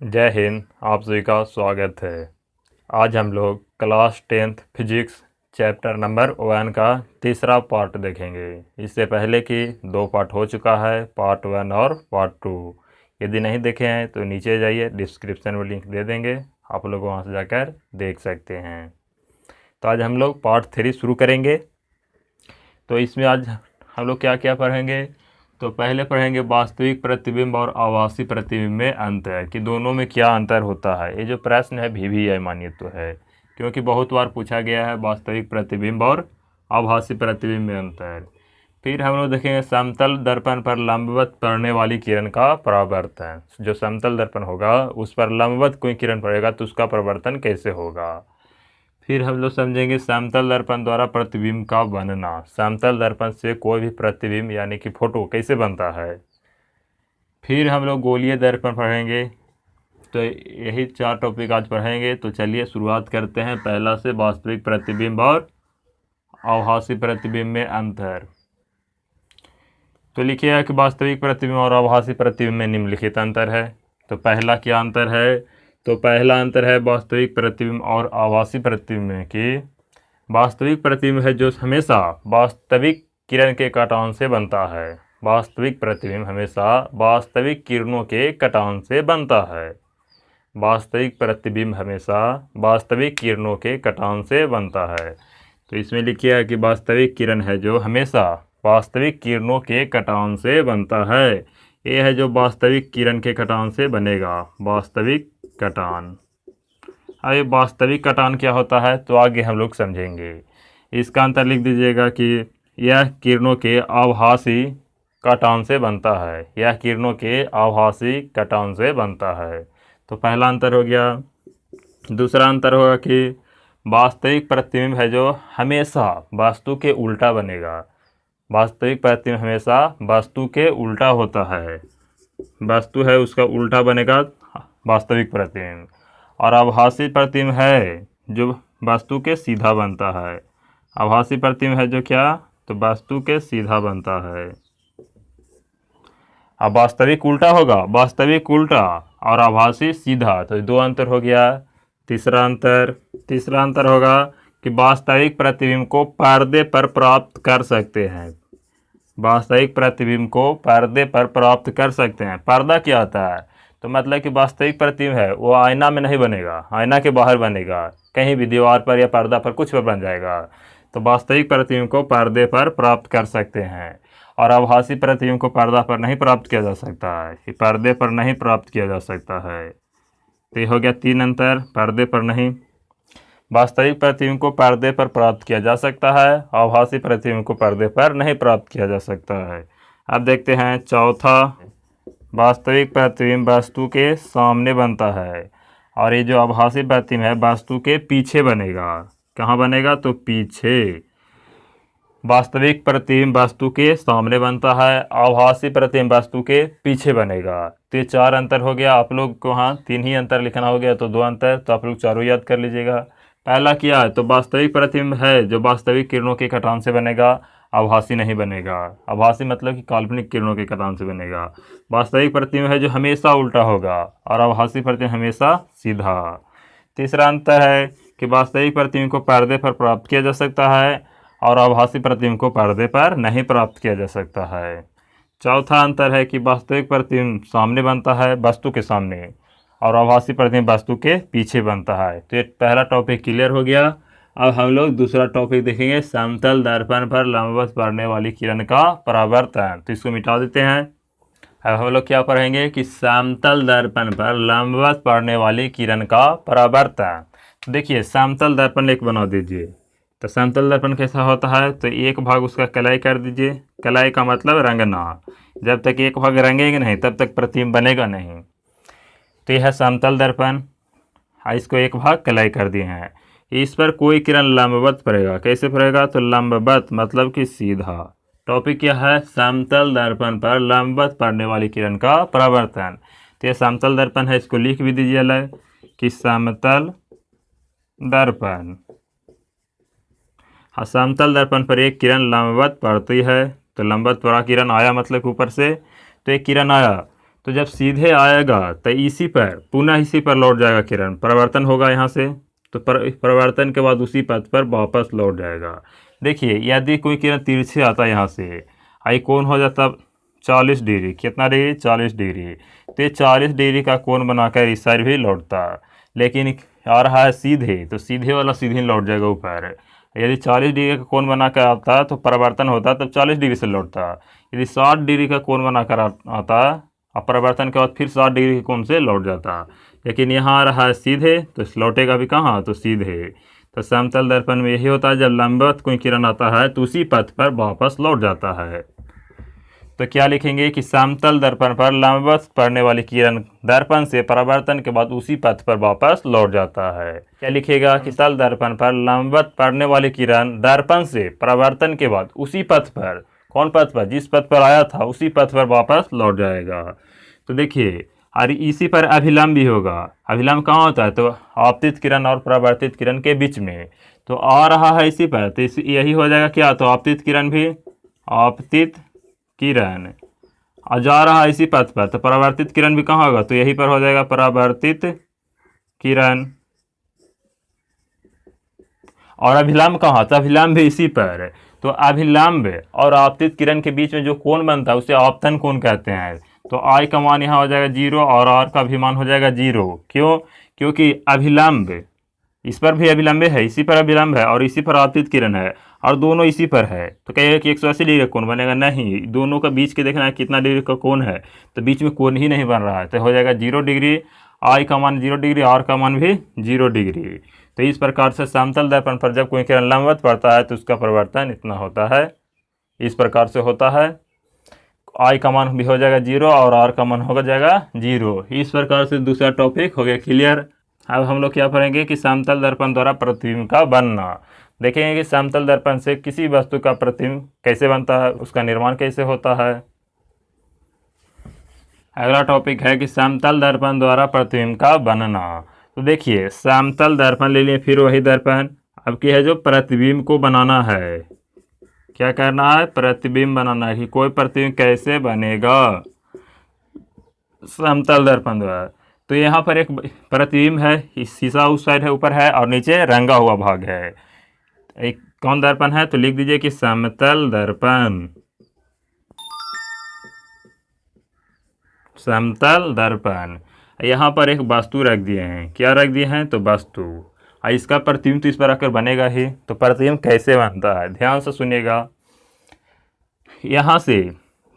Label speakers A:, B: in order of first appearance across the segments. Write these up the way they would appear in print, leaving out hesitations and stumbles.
A: जय हिंद। आप सभी का स्वागत है। आज हम लोग class 10th physics chapter number 1 का तीसरा पार्ट देखेंगे। इससे पहले कि 2 पार्ट हो चुका है, पार्ट 1 और पार्ट 2। यदि नहीं देखे हैं तो नीचे जाइए, डिस्क्रिप्शन में लिंक दे देंगे, आप लोग वहां से जाकर देख सकते हैं। तो आज हम लोग पार्ट 3 शुरू करेंगे। तो इसमें आज हम लोग क्या क्या पढ़ेंगे। तो पहले पढ़ेंगे वास्तविक प्रतिबिंब और आभासी प्रतिबिंब में अंतर, कि दोनों में क्या अंतर होता है। ये जो प्रश्न है VVI मान्य तो है, क्योंकि बहुत बार पूछा गया है वास्तविक प्रतिबिंब और आभासी प्रतिबिंब में अंतर। फिर हम लोग देखेंगे समतल दर्पण पर लंबवत पड़ने वाली किरण का परावर्तन। जो समतल दर्पण होगा उस पर लंबवत कोई किरण पड़ेगा तो उसका परावर्तन कैसे होगा। फिर हम लोग समझेंगे समतल दर्पण द्वारा प्रतिबिंब का बनना। समतल दर्पण से कोई भी प्रतिबिंब यानी कि फोटो कैसे बनता है। फिर हम लोग गोलीय दर्पण पढ़ेंगे। तो यही 4 टॉपिक आज पढ़ेंगे। तो चलिए शुरुआत करते हैं। पहला से वास्तविक प्रतिबिंब और आभासी प्रतिबिंब में अंतर। तो लिखिएगा कि वास्तविक प्रतिबिंब और आभासी प्रतिबिंब में निम्नलिखित अंतर है। तो पहला क्या अंतर है। तो पहला अंतर है वास्तविक प्रतिबिंब और आभासी प्रतिबिंब में कि वास्तविक प्रतिबिंब है जो हमेशा वास्तविक किरण के कटान से बनता है। वास्तविक प्रतिबिंब हमेशा वास्तविक किरणों के कटान से बनता है। वास्तविक प्रतिबिंब हमेशा वास्तविक किरणों के कटान से बनता है। तो इसमें लिखिए कि वास्तविक किरण है जो हमेशा वास्तविक किरणों के कटान से बनता है। ये है जो वास्तविक किरण के कटान से बनेगा, वास्तविक कटान। अब वास्तविक कटान क्या होता है तो आगे हम लोग समझेंगे। इसका अंतर लिख दीजिएगा कि यह किरणों के आभासी कटान से बनता है। यह किरणों के आभासी कटान से बनता है। तो पहला अंतर हो गया। दूसरा अंतर होगा कि वास्तविक प्रतिबिंब है जो हमेशा वस्तु के उल्टा बनेगा। वास्तविक प्रतिबिंब हमेशा वस्तु के उल्टा होता है। वस्तु है उसका उल्टा बनेगा वास्तविक प्रतिबिंब। और आभासी प्रतिबिंब है जो वस्तु के सीधा बनता है। आभासी प्रतिबिंब है जो क्या, तो वस्तु के सीधा बनता है। अब वास्तविक उल्टा होगा, वास्तविक उल्टा और आभासी सीधा, तो 2 अंतर हो गया। तीसरा अंतर होगा कि वास्तविक प्रतिबिंब को पर्दे पर प्राप्त कर सकते हैं। वास्तविक प्रतिबिंब को पर्दे पर प्राप्त कर सकते हैं। पर्दा क्या होता है, तो मतलब कि वास्तविक प्रतिबिंब है वो आईना में नहीं बनेगा, आईना के बाहर बनेगा, कहीं भी दीवार पर या पर्दा पर कुछ पर बन जाएगा। तो वास्तविक प्रतिबिंब को पर्दे पर प्राप्त कर सकते हैं। और आभासी प्रतिबिंब को पर्दा पर नहीं प्राप्त किया जा सकता है, ये पर्दे पर नहीं प्राप्त किया जा सकता है। तो ये हो गया 3 अंतर, पर्दे पर नहीं। वास्तविक प्रतिबिंब को पर्दे पर प्राप्त किया जा सकता है, आभासी प्रतिबिंब को पर्दे पर नहीं प्राप्त किया जा सकता है। अब देखते हैं चौथा, वास्तविक प्रतिबिंब वस्तु के सामने बनता है और ये जो आभासी प्रतिबिंब है वस्तु के पीछे बनेगा। कहाँ बनेगा, तो पीछे। वास्तविक प्रतिबिंब वस्तु के सामने बनता है, आभासी प्रतिबिंब वस्तु के पीछे बनेगा। तो ये 4 अंतर हो गया। आप लोग को हाँ 3 ही अंतर लिखना हो गया, तो 2 अंतर, तो आप लोग चारों याद कर लीजिएगा। पहला क्या है, तो वास्तविक प्रतिबिंब है जो वास्तविक किरणों के कटान से बनेगा, आभासी नहीं बनेगा। आभासी मतलब कि काल्पनिक किरणों के कटान से बनेगा। वास्तविक प्रतिबिंब है जो हमेशा उल्टा होगा और आभासी प्रतिबिंब हमेशा सीधा। तीसरा अंतर है कि वास्तविक प्रतिबिंब को पर्दे पर प्राप्त किया जा सकता है और आभासी प्रतिबिंब को पर्दे पर नहीं प्राप्त किया जा सकता है। चौथा अंतर है कि वास्तविक प्रतिबिंब सामने बनता है, वस्तु के सामने, और आभासी प्रतिबिंब वस्तु के पीछे बनता है। तो ये पहला टॉपिक क्लियर हो गया। अब हम लोग दूसरा टॉपिक देखेंगे, समतल दर्पण पर लंबवत पड़ने वाली किरण का परावर्तन। तो इसको मिटा देते हैं। अब हम लोग क्या पढ़ेंगे कि समतल दर्पण पर लंबवत पड़ने वाली किरण का परावर्तन। देखिए समतल दर्पण एक बना दीजिए। तो समतल दर्पण कैसा होता है, तो एक भाग उसका कलाई कर दीजिए। कलाई का मतलब रंगना। जब तक एक भाग रंगेंगे नहीं तब तक प्रतिबिंब बनेगा नहीं। तो यह है समतल दर्पण। इसको एक भाग कलाई कर दिए हैं। इस पर कोई किरण लंबवत पड़ेगा। कैसे पड़ेगा, तो लंबवत मतलब कि सीधा। टॉपिक क्या है, समतल दर्पण पर लंबवत पड़ने वाली किरण का परावर्तन। तो यह समतल दर्पण है, इसको लिख भी दीजिए अलग कि समतल दर्पण। हाँ, समतल दर्पण पर एक किरण लंबवत पड़ती है। तो लंबवत पड़ा किरण आया मतलब ऊपर से, तो एक किरण आया तो जब सीधे आएगा तो इसी पर पुनः इसी पर लौट जाएगा किरण, परावर्तन होगा यहाँ से, तो परावर्तन के बाद उसी पथ पर वापस लौट जाएगा। देखिए यदि कोई किरण तिरछे आता है यहाँ से, आई कोण हो जाता 40 डिग्री, कितना डिग्री 40 डिग्री, तो ये 40 डिग्री का कोण बनाकर इस साइड भी लौटता, लेकिन आ रहा है सीधे, तो सीधे वाला सीधे लौट जाएगा ऊपर। यदि 40 डिग्री का कोण बनाकर आता तो परावर्तन होता तब 40 डिग्री से लौटता, यदि 60 डिग्री का कोण बनाकर आता और परावर्तन के बाद फिर 60 डिग्री के कोण से लौट जाता, लेकिन यहाँ आ रहा है सीधे तो लौटेगा भी कहाँ, तो सीधे। तो समतल दर्पण में यही होता है, जब लंबवत कोई किरण आता है तो उसी पथ पर वापस लौट जाता है। तो क्या लिखेंगे कि समतल दर्पण पर लंबवत पड़ने वाली किरण दर्पण से परावर्तन के बाद उसी पथ पर वापस लौट जाता है। क्या लिखेगा कि समतल दर्पण पर लंबवत पड़ने वाली किरण दर्पण से परावर्तन के बाद उसी पथ पर, कौन पथ पर, जिस पथ पर आया था उसी पथ पर वापस लौट जाएगा। तो देखिए और इसी पर अभिलंब भी होगा। अभिलंब कहाँ होता है, तो आपतित किरण और परावर्तित किरण के बीच में, तो आ रहा है इसी पर, तो यही हो जाएगा क्या, तो आपतित किरण भी, आपतित किरण और जा रहा है इसी पथ पर, तो परावर्तित किरण भी कहाँ होगा, तो यही पर हो जाएगा परावर्तित किरण। और अभिलंब कहाँ, तो अभिलंब भी इसी पर, तो अभिलंब और आपतित किरण के बीच में जो कोण बनता है उसे आपतन कोण कहते हैं। तो आई का मान यहाँ हो जाएगा 0 और आर का भी मान हो जाएगा 0। क्यों, क्योंकि अभिलंब, इस पर भी अभिलंब है, इसी पर अभिलंब है और इसी पर आपतित किरण है और दोनों इसी पर है, तो कहेगा कि 180 डिग्री का कोण बनेगा, नहीं, दोनों का बीच के देखना है कितना डिग्री का कोण है, तो बीच में कोण ही नहीं बन रहा है, तो हो जाएगा 0 डिग्री, आई का मान 0 डिग्री, आर का मान भी 0 डिग्री। तो इस प्रकार से समतल दर्पण पर जब कोई किरण लंबवत पड़ता है तो उसका परिवर्तन इतना होता है, इस प्रकार से होता है। आई का मान भी हो जाएगा 0 और आर का मान हो जाएगा 0। इस प्रकार से दूसरा टॉपिक हो गया क्लियर। अब हम लोग क्या पढ़ेंगे कि समतल दर्पण द्वारा प्रतिबिंब का बनना। देखेंगे कि समतल दर्पण से किसी वस्तु का प्रतिबिंब कैसे बनता है, उसका निर्माण कैसे होता है। अगला टॉपिक है कि समतल दर्पण द्वारा प्रतिबिंब का बनना। तो देखिए समतल दर्पण ले लिए, फिर वही दर्पण, अब की है जो प्रतिबिंब को बनाना है, क्या करना है, प्रतिबिंब बनाना है कि कोई प्रतिबिंब कैसे बनेगा समतल दर्पण द्वारा। तो यहाँ पर एक प्रतिबिंब है, इस शीशा उस साइड है, ऊपर है और नीचे रंगा हुआ भाग है। एक कौन दर्पण है, तो लिख दीजिए कि समतल दर्पण, समतल दर्पण। यहाँ पर एक वस्तु रख दिए हैं, क्या रख दिए हैं, तो वस्तु, और इसका प्रतिबिंब तो इस पर आकर बनेगा ही। तो प्रतिबिंब कैसे बनता है, ध्यान से सुनिएगा। यहाँ से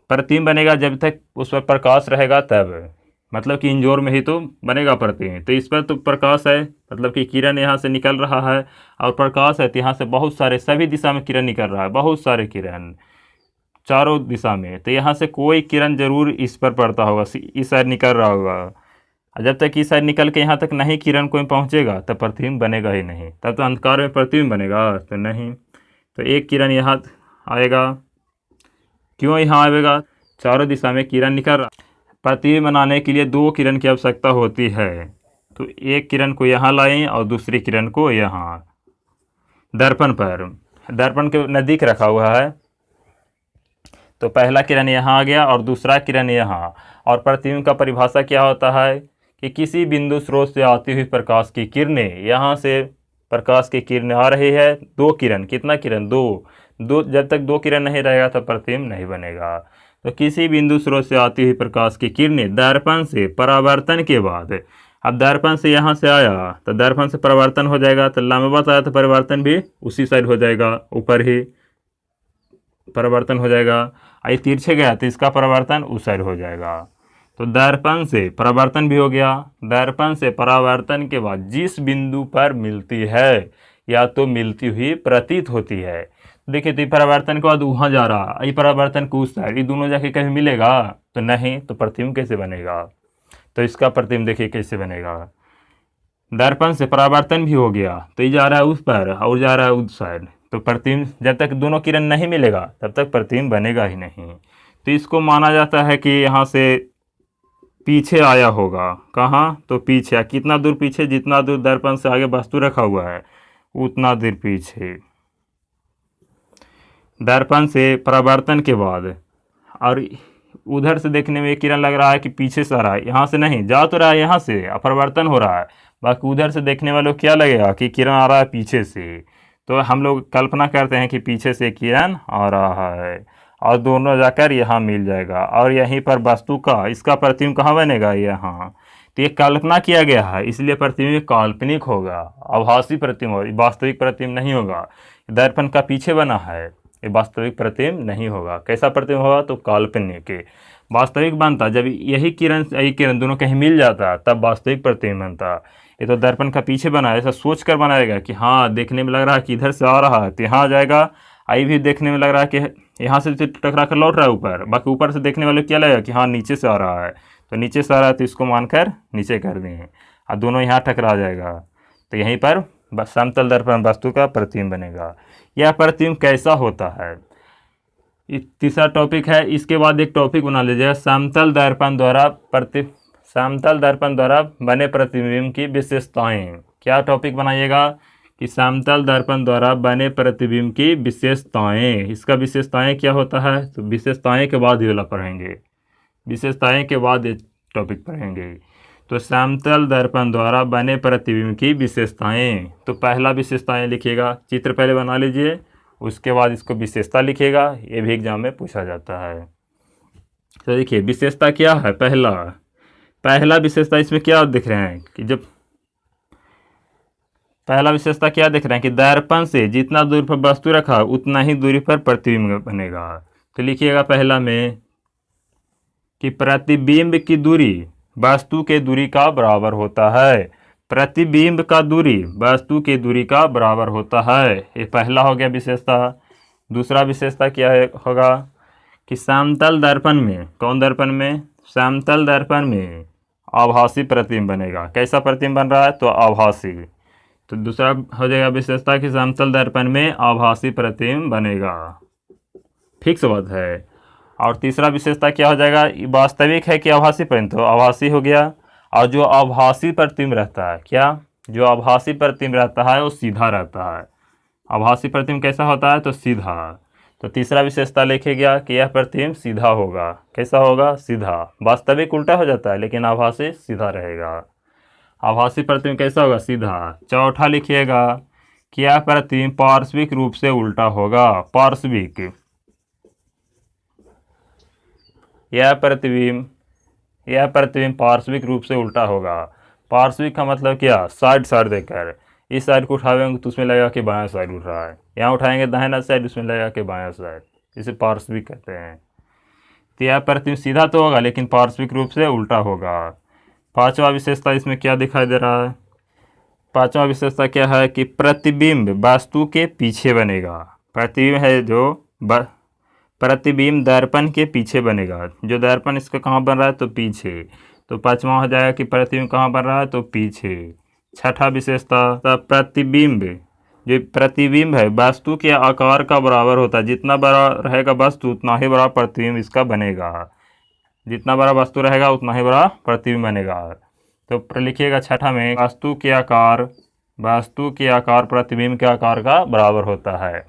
A: प्रतिबिंब बनेगा जब तक उस पर प्रकाश रहेगा तब, मतलब कि इंजोर में ही तो बनेगा प्रतिबिंब। तो इस पर तो प्रकाश है, मतलब कि किरण यहाँ से निकल रहा है और प्रकाश है, तो यहाँ से बहुत सारे सभी दिशा में किरण निकल रहा है, बहुत सारे किरण चारों दिशा में। तो यहाँ से कोई किरण जरूर इस पर पड़ता होगा, इस साइड निकल रहा होगा। जब तक इस साइड निकल के यहाँ तक नहीं किरण कोई पहुँचेगा तब प्रतिबिंब बनेगा ही नहीं, तब तो अंधकार में प्रतिबिंब बनेगा, तो नहीं। तो एक किरण यहाँ आएगा, क्यों यहाँ आएगा, चारों दिशा में किरण निकल रहा। प्रतिबिंब बनाने के लिए 2 किरण की आवश्यकता होती है, तो एक किरण को यहाँ लाएं और दूसरी किरण को यहाँ दर्पण पर, दर्पण के नज़दीक रखा हुआ है। तो पहला किरण यहाँ आ गया और दूसरा किरण यहाँ। और प्रतिबिंब का परिभाषा क्या होता है कि किसी बिंदु स्रोत से आती हुई प्रकाश की किरणें, यहाँ से प्रकाश की किरणें आ रही है, 2 किरण, कितना किरण, 2, जब तक 2 किरण नहीं रहेगा तब प्रतिबिंब नहीं बनेगा। तो किसी बिंदु स्रोत से आती हुई प्रकाश की किरणें दर्पण से परावर्तन के बाद, अब दर्पण से यहाँ से आया तो दर्पण से परावर्तन हो जाएगा, तो लंबवत आया तो परिवर्तन भी उसी साइड हो जाएगा, ऊपर ही परिवर्तन हो जाएगा। आई तिरछे गया तो इसका परिवर्तन उस साइड हो जाएगा। तो दर्पण से परावर्तन भी हो गया, दर्पण से परावर्तन के बाद जिस बिंदु पर मिलती है या तो मिलती हुई प्रतीत होती है, देखिए तो परावर्तन के बाद वहाँ जा रहा, ये परावर्तन को उस साइड, ये दोनों जाके कहीं मिलेगा, तो नहीं, तो प्रतिबिंब कैसे बनेगा। तो इसका प्रतिबिंब देखिए कैसे बनेगा, दर्पण से परावर्तन भी हो गया तो ये जा रहा है उस पर और जा रहा है उस साइड, तो प्रतिबिंब जब तक दोनों किरण नहीं मिलेगा तब तक प्रतिबिंब बनेगा ही नहीं। तो इसको माना जाता है कि यहाँ से पीछे आया होगा, कहाँ, तो पीछे, कितना दूर पीछे, जितना दूर दर्पण से आगे वस्तु रखा हुआ है उतना दूर पीछे। दर्पण से परावर्तन के बाद और उधर से देखने में ये किरण लग रहा है कि पीछे से आ रहा है, यहाँ से नहीं, जा तो रहा है यहाँ से, अपरिवर्तन हो रहा है, बाकी उधर से देखने वालों को क्या लगेगा कि किरण आ रहा है पीछे से। तो हम लोग कल्पना करते हैं कि पीछे से किरण आ रहा है और दोनों जाकर यहाँ मिल जाएगा और यहीं पर वस्तु का इसका प्रतिबिंब कहाँ बनेगा, यहाँ। तो ये कल्पना किया गया है, इसलिए प्रतिबिंब काल्पनिक होगा, आभासी प्रतिबिंब होगा, वास्तविक प्रतिबिंब नहीं होगा। दर्पण का पीछे बना है, ये वास्तविक प्रतिबिंब नहीं होगा। कैसा प्रतिबिंब होगा, तो काल्पनिक। वास्तविक बनता जब यही किरण दोनों कहीं मिल जाता तब वास्तविक प्रतिबिंब बनता। ये तो दर्पण का पीछे बना है, ऐसा सोच कर बनाएगा कि हाँ देखने में लग रहा है कि इधर से आ रहा है तो यहाँ आ जाएगा, आई भी देखने में लग रहा है कि यहाँ से टकरा कर लौट रहा है ऊपर, बाकी ऊपर से देखने वाले क्या लगेगा कि हाँ नीचे से आ रहा है, तो नीचे से आ रहा है तो इसको मानकर नीचे कर दें और दोनों यहाँ टकरा जाएगा। तो यहीं पर समतल दर्पण वस्तु का प्रतिबिंब बनेगा। यह प्रतिबिंब कैसा होता है, तीसरा टॉपिक है। इसके बाद एक टॉपिक बना लीजिएगा, समतल दर्पण द्वारा बने प्रतिबिंब की विशेषताएं। क्या टॉपिक बनाइएगा कि समतल दर्पण द्वारा बने प्रतिबिंब की विशेषताएं। इसका विशेषताएं क्या होता है, तो विशेषताएं के बाद ये वाला पढ़ेंगे, विशेषताएं के बाद ये टॉपिक पढ़ेंगे। तो समतल दर्पण द्वारा बने प्रतिबिंब की विशेषताएं, तो पहला विशेषताएं लिखिएगा, चित्र पहले बना लीजिए, उसके बाद इसको विशेषता लिखिएगा, ये भी एग्जाम में पूछा जाता है। तो देखिए विशेषता क्या है, पहला विशेषता इसमें क्या दिख रहे हैं कि जब पहला विशेषता क्या दिख रहे हैं कि दर्पण से जितना दूर पर वस्तु रखा उतना ही दूरी पर प्रतिबिंब बनेगा। तो लिखिएगा पहला में कि प्रतिबिंब की दूरी वस्तु के दूरी का बराबर होता है, प्रतिबिंब का दूरी वस्तु के दूरी का बराबर होता है। ये पहला हो गया विशेषता। दूसरा विशेषता क्या होगा कि समतल दर्पण में, कौन दर्पण में, समतल दर्पण में आभासी प्रतिबिंब बनेगा। कैसा प्रतिबिंब बन रहा है, तो आभासी। तो दूसरा हो जाएगा विशेषता कि समतल दर्पण में आभासी प्रतिबिंब बनेगा, फिक्स बात है। और तीसरा विशेषता क्या हो जाएगा, वास्तविक है कि आभासी प्रतिबिंब, तो आभासी हो गया। और जो आभासी प्रतिबिंब रहता है, क्या, जो आभासी प्रतिबिंब रहता है वो सीधा रहता है। आभासी प्रतिबिंब कैसा होता है, तो सीधा। तो तीसरा विशेषता लिखे गया कि यह प्रतिबिंब सीधा होगा। कैसा होगा, सीधा। वास्तविक उल्टा हो जाता है लेकिन आभासी सीधा रहेगा। आभासी प्रतिबिंब कैसा होगा, सीधा। चौथा लिखिएगा कि यह प्रतिबिंब पार्श्विक रूप से उल्टा होगा। पार्श्विक, यह प्रतिबिंब पार्श्विक रूप से उल्टा होगा। पार्श्विक का मतलब क्या, साइड देकर, इस साइड को उठाएंगे तो उसमें लगेगा कि बायां साइड उठ रहा है, यहाँ उठाएंगे दाहिना साइड, उसमें लगेगा कि बायां साइड, इसे पार्श्विक कहते हैं। तो यह प्रतिबिंब सीधा तो होगा लेकिन पार्श्विक रूप से उल्टा होगा। पांचवा विशेषता इसमें क्या दिखाई दे रहा है, पांचवा विशेषता क्या है कि प्रतिबिंब वस्तु के पीछे बनेगा। प्रतिबिंब है जो प्रतिबिंब दर्पण के पीछे बनेगा, जो दर्पण इसका कहाँ बन रहा है, तो पीछे। तो पांचवा हो जाएगा कि प्रतिबिंब कहाँ बन रहा है, तो पीछे। छठा विशेषता, प्रतिबिंब, जो प्रतिबिंब है वस्तु के आकार का बराबर होता है। जितना बड़ा रहेगा वस्तु उतना ही बड़ा प्रतिबिंब इसका बनेगा, जितना बड़ा वस्तु रहेगा उतना ही बड़ा प्रतिबिंब बनेगा। तो लिखिएगा छठा में, वस्तु के आकार प्रतिबिंब के आकार का बराबर होता है।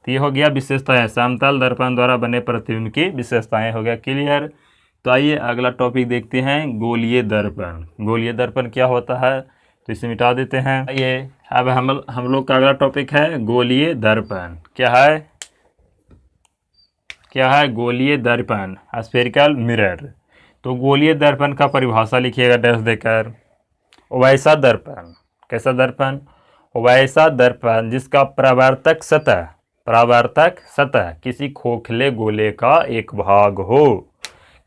A: तो ये हो गया विशेषताएं, समतल दर्पण द्वारा बने प्रतिबिंब की विशेषताएं। हो गया क्लियर। तो आइए अगला टॉपिक देखते हैं, गोलीय दर्पण। गोलीय दर्पण क्या होता है, तो इसे मिटा देते हैं। ये अब हम लोग का अगला टॉपिक है गोलीय दर्पण। क्या है गोलीय दर्पण, स्फेरिकल मिरर। तो गोलीय दर्पण का परिभाषा लिखिएगा डैश देकर, वैसा दर्पण, कैसा दर्पण, वैसा दर्पण जिसका परावर्तक सतह किसी खोखले गोले का एक भाग हो।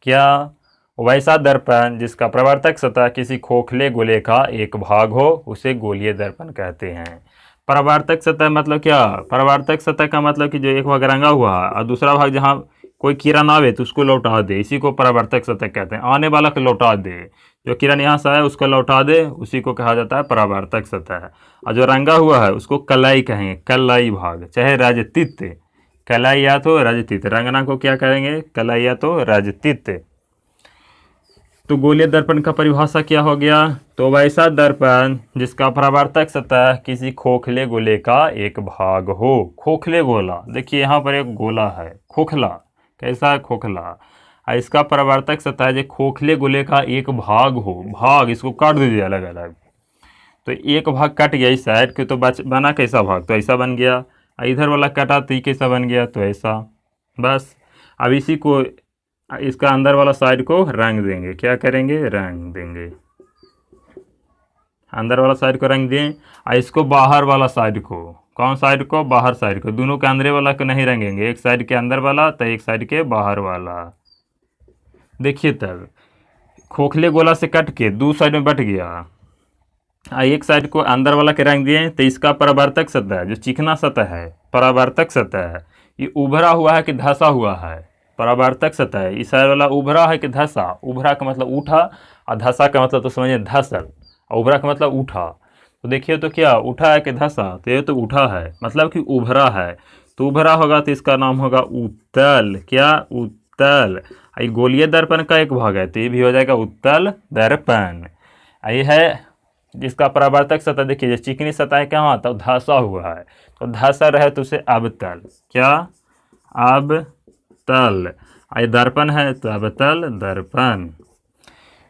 A: क्या, वैसा दर्पण जिसका परावर्तक सतह किसी खोखले गोले का एक भाग हो उसे गोलीय दर्पण कहते हैं। परावर्तक सतह मतलब क्या, परावर्तक सतह का मतलब कि जो एक भाग रंगा हुआ है और दूसरा भाग जहाँ कोई किरण आवे तो उसको लौटा दे, इसी को परावर्तक सतह कहते हैं। आने वाला को लौटा दे, जो किरण यहाँ से आए उसको लौटा दे, उसी को कहा जाता है परावर्तक सतह। और जो रंगा हुआ है उसको कलाई कहेंगे, कलाई भाग, चाहे रजतित, कलाई या तो रजतित, रंगना को क्या कहेंगे, कलाई या तो रजतित। तो गोलीय दर्पण का परिभाषा क्या हो गया, तो वैसा दर्पण जिसका परावर्तक सतह किसी खोखले गोले का एक भाग हो। खोखले गोला, देखिए यहाँ पर एक गोला है खोखला, कैसा है, खोखला। और इसका परावर्तक सतह जो खोखले गोले का एक भाग हो, भाग इसको काट दीजिए अलग अलग, तो एक भाग कट गया इस साइड के, तो बना कैसा भाग, तो ऐसा बन गया। इधर वाला कटा तो ये कैसा बन गया, तो ऐसा। बस अब इसी को, इसका अंदर वाला साइड को रंग देंगे, क्या करेंगे, रंग देंगे। अंदर वाला साइड को रंग दें, और इसको बाहर वाला साइड को, कौन साइड को, बाहर साइड को। दोनों के अंदर वाला को नहीं रंगेंगे, एक साइड के अंदर वाला तो एक साइड के बाहर वाला। देखिए तब खोखले गोला से कट के दो साइड में बट गया, एक साइड को अंदर वाला के रंग दिए, तो इसका परावर्तक सतह जो चिकना सतह है, परावर्तक सतह है, ये उभरा हुआ है कि धंसा हुआ है, परावर्तक सतह इस साइड वाला उभरा है कि धंसा। उभरा का मतलब उठा, और धंसा का मतलब तो समझिए धसल, और उभरा का मतलब उठा। तो देखिए तो क्या उठा है कि धंसा, तो ये तो उठा है, मतलब कि उभरा है। तो उभरा होगा तो इसका नाम होगा उत्तल, क्या, उत्तल। ये गोलीय दर्पण का एक भाग है, तो ये भी हो जाएगा उत्तल दर्पण। ये है जिसका परावर्तक सतह, देखिए जो चिकनी सतह है कहाँ, तो धंसा हुआ है, तो धंसा रहे तो उसे अवतल, क्या, अवतल। ये दर्पण है तो अवतल दर्पण।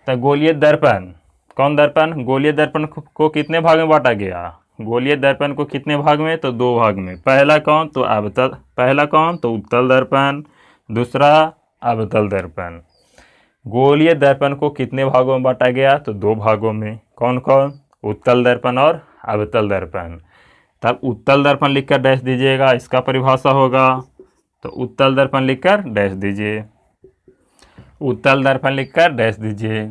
A: तो गोलीय दर्पण, कौन दर्पण, गोलीय दर्पण को कितने भाग में बांटा गया, गोलीय दर्पण को कितने भाग में, तो दो भाग में। पहला कौन, तो अवतल, पहला कौन, तो उत्तल दर्पण, दूसरा अवतल दर्पण। गोलीय दर्पण को कितने भागों में बांटा गया, तो दो भागों में। कौन कौन, उत्तल दर्पण और अवतल दर्पण। तब उत्तल दर्पण लिखकर डैश दीजिएगा, इसका परिभाषा होगा, तो उत्तल दर्पण लिखकर डैश दीजिए, उत्तल दर्पण लिखकर डैश दीजिए।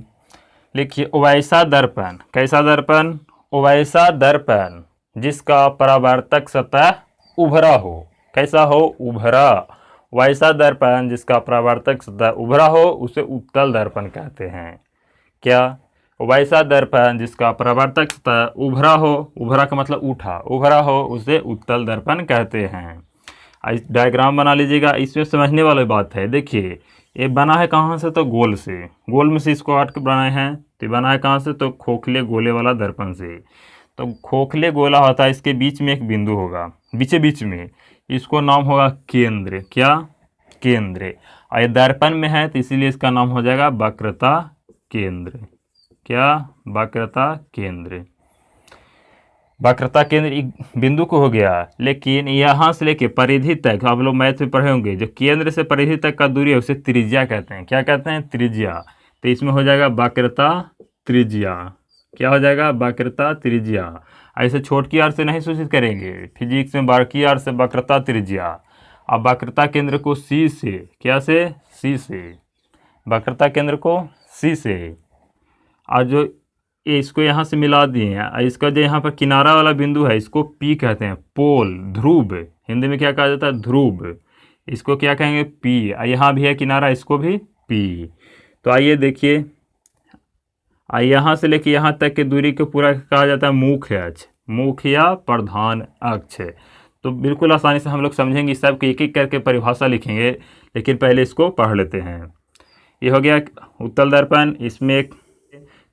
A: लिखिए वैसा दर्पण, कैसा दर्पण, वैसा दर्पण जिसका परावर्तक सतह उभरा हो, कैसा हो, उभरा। वैसा दर्पण जिसका परावर्तक सतह उभरा हो उसे उत्तल दर्पण कहते हैं, क्या, वैसा दर्पण जिसका परावर्तक सतह उभरा हो, उभरा का मतलब उठा, उभरा हो उसे उत्तल दर्पण कहते हैं। इस डायग्राम बना लीजिएगा, इसमें समझने वाली बात है। देखिए ये बना है कहाँ से, तो गोल से, गोल में से इसको काट के बनाए हैं, तो बना है कहाँ से, तो खोखले गोले वाला दर्पण से। तो खोखले गोला होता है, इसके बीच में एक बिंदु होगा, बीचे बीच में, इसको नाम होगा केंद्र, क्या, केंद्र। और ये दर्पण में है तो इसीलिए इसका नाम हो जाएगा वक्रता केंद्र, क्या, वक्रता केंद्र। वक्रता केंद्र एक बिंदु को हो गया, लेकिन यहाँ से लेके परिधि तक, आप लोग मैथ में पढ़े होंगे, जो केंद्र से परिधि तक का दूरी है उसे त्रिज्या कहते हैं, क्या कहते हैं, त्रिज्या। तो इसमें हो जाएगा वक्रता त्रिज्या, क्या हो जाएगा, वक्रता त्रिज्या। ऐसे छोटकी आर से नहीं सूचित करेंगे, फिजिक्स में बारकी आर से वक्रता त्रिज्या। अब वक्रता केंद्र को सी से, क्या से, सी से, वक्रता केंद्र को सी से, और जो इसको यहाँ से मिला दिए हैं, इसका जो यहाँ पर किनारा वाला बिंदु है इसको पी कहते हैं, पोल, ध्रुव, हिंदी में क्या कहा जाता है, ध्रुव, इसको क्या कहेंगे, पी। यहाँ भी है किनारा, इसको भी पी। तो आइए देखिए, यहाँ से लेके यहाँ तक की दूरी को पूरा कहा जाता है मुख्य अक्ष, मुख्य या प्रधान अक्ष। तो बिल्कुल आसानी से हम लोग समझेंगे, सब एक एक करके परिभाषा लिखेंगे, लेकिन पहले इसको पढ़ लेते हैं। ये हो गया उत्तल दर्पण, इसमें एक,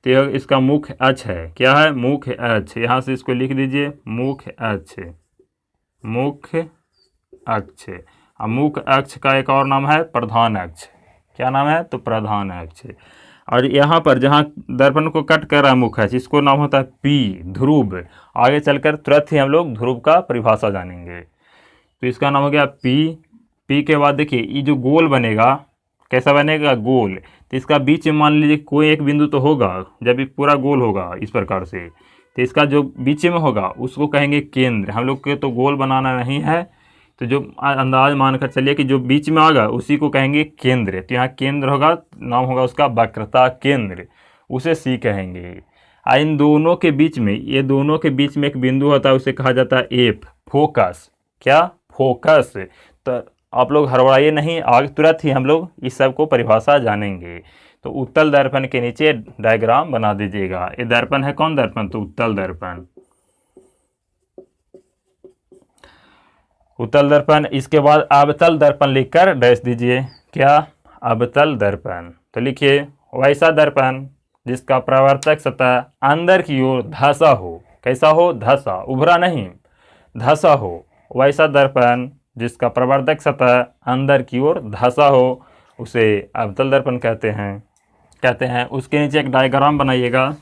A: तो इसका मुख्य अक्ष है, क्या है, मुख्य अक्ष। यहाँ से इसको लिख दीजिए, मुख्य अक्ष, मुख्य अक्ष। और मुख्य अक्ष का एक और नाम है प्रधान अक्ष, क्या नाम है, तो प्रधान अक्ष। और यहाँ पर जहाँ दर्पण को कट कर रहा है मुख्य अक्ष, इसको नाम होता है पी, ध्रुव। आगे चलकर तुरंत ही हम लोग ध्रुव का परिभाषा जानेंगे। तो इसका नाम हो गया पी। पी के बाद देखिए ये जो गोल बनेगा, कैसा बनेगा, गोल। तो इसका बीच में मान लीजिए कोई एक बिंदु तो होगा, जब ये पूरा गोल होगा इस प्रकार से, तो इसका जो बीच में होगा उसको कहेंगे केंद्र। हम लोग के तो गोल बनाना नहीं है, तो जो अंदाज मानकर चलिए कि जो बीच में आएगा उसी को कहेंगे केंद्र। तो यहाँ केंद्र होगा, नाम होगा उसका वक्रता केंद्र, उसे सी कहेंगे। इन दोनों के बीच में, ये दोनों के बीच में एक बिंदु होता है, उसे कहा जाता है एफ, फोकस, क्या, फोकस। तो आप लोग हड़बड़ाइए नहीं, आगे तुरंत ही हम लोग इस सब को परिभाषा जानेंगे। तो उत्तल दर्पण के नीचे डायग्राम बना दीजिएगा। ये दर्पण है, कौन दर्पण, तो उत्तल दर्पण, उत्तल दर्पण। इसके बाद अवतल दर्पण लिखकर डैश दीजिए, क्या, अवतल दर्पण। तो लिखिए वैसा दर्पण जिसका परावर्तक सतह अंदर की ओर धंसा हो, कैसा हो, धंसा, उभरा नहीं, धंसा हो। वैसा दर्पण जिसका प्रवर्धक सतह अंदर की ओर धंसा हो उसे अवतल दर्पण कहते हैं। उसके नीचे एक डायग्राम बनाइएगा।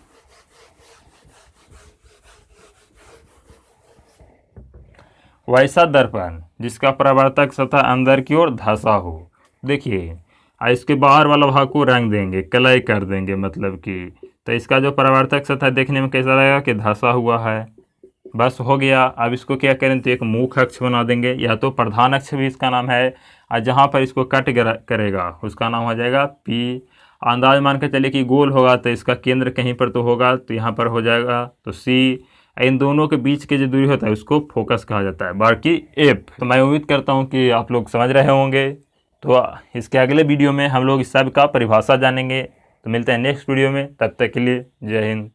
A: वैसा दर्पण जिसका परावर्तक सतह अंदर की ओर धंसा हो। देखिए, इसके बाहर वाला भाग को रंग देंगे, कलई कर देंगे, मतलब कि तो इसका जो परावर्तक सतह देखने में कैसा लगेगा कि धंसा हुआ है। बस हो गया। अब इसको क्या करें तो एक मुख्य अक्ष बना देंगे, या तो प्रधान अक्ष भी इसका नाम है, और जहाँ पर इसको कट करेगा उसका नाम हो जाएगा पी। अंदाज मान के चलिए कि गोल होगा तो इसका केंद्र कहीं पर तो होगा, तो यहाँ पर हो जाएगा तो सी। इन दोनों के बीच की जो दूरी होता है उसको फोकस कहा जाता है, बाकी एफ। तो मैं उम्मीद करता हूँ कि आप लोग समझ रहे होंगे। तो इसके अगले वीडियो में हम लोग इस सब का परिभाषा जानेंगे। तो मिलते हैं नेक्स्ट वीडियो में, तब तक के लिए जय हिंद।